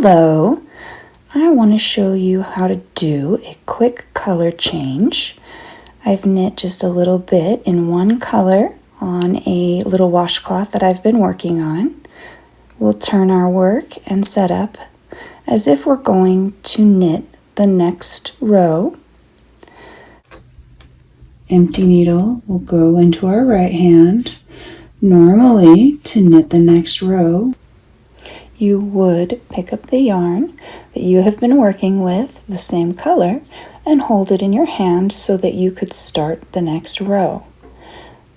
Hello! I want to show you how to do a quick color change. I've knit just a little bit in one color on a little washcloth that I've been working on. We'll turn our work and set up as if we're going to knit the next row. Empty needle will go into our right hand. Normally, to knit the next row, you would pick up the yarn that you have been working with, the same color, and hold it in your hand so that you could start the next row.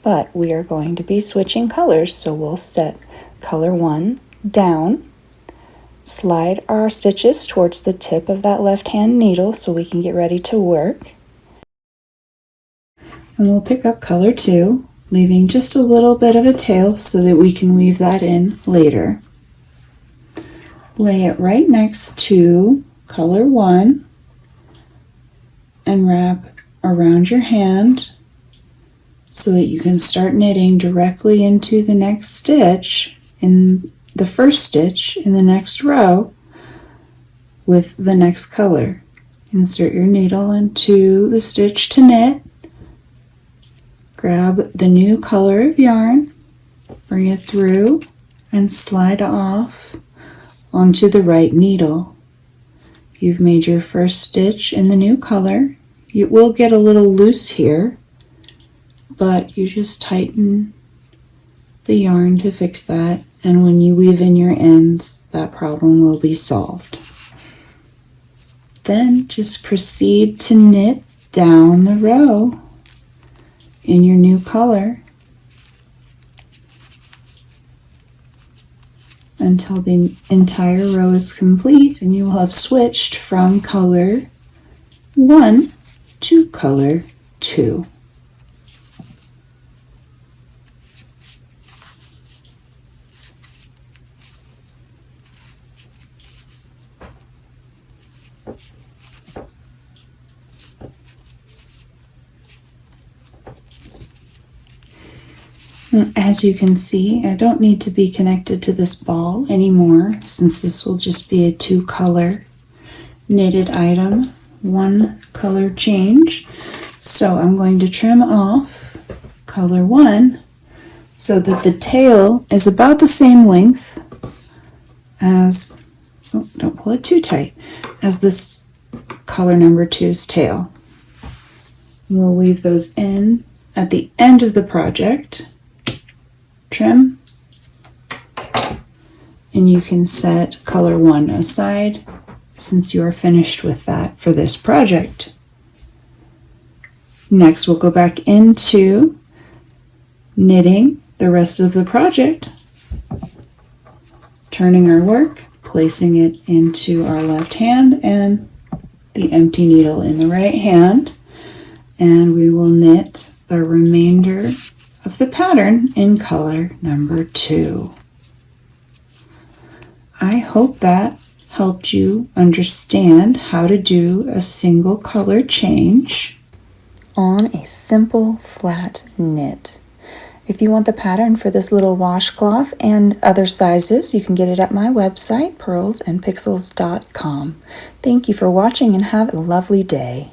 But we are going to be switching colors, so we'll set color 1 down, slide our stitches towards the tip of that left hand needle so we can get ready to work. And we'll pick up color 2, leaving just a little bit of a tail so that we can weave that in later. Lay it right next to color 1 and wrap around your hand so that you can start knitting directly into the next stitch, in the first stitch in the next row with the next color. Insert your needle into the stitch to knit. Grab the new color of yarn, bring it through, and slide off onto the right needle. You've made your first stitch in the new color. It will get a little loose here, but you just tighten the yarn to fix that, and when you weave in your ends, that problem will be solved. Then just proceed to knit down the row in your new color until the entire row is complete, and you will have switched from color 1 to color 2. As you can see, I don't need to be connected to this ball anymore, since this will just be a 2-color knitted item, 1 color change. So I'm going to trim off color 1 so that the tail is about the same length as, oh, don't pull it too tight, as this color number 2's tail. We'll weave those in at the end of the project. Trim, and you can set color 1 aside since you are finished with that for this project. Next, we'll go back into knitting the rest of the project, turning our work, placing it into our left hand and the empty needle in the right hand, and we will knit the remainder of the pattern in color number 2. I hope that helped you understand how to do a single color change on a simple flat knit. If you want the pattern for this little washcloth and other sizes, you can get it at my website, pearlsandpixels.com. Thank you for watching and have a lovely day.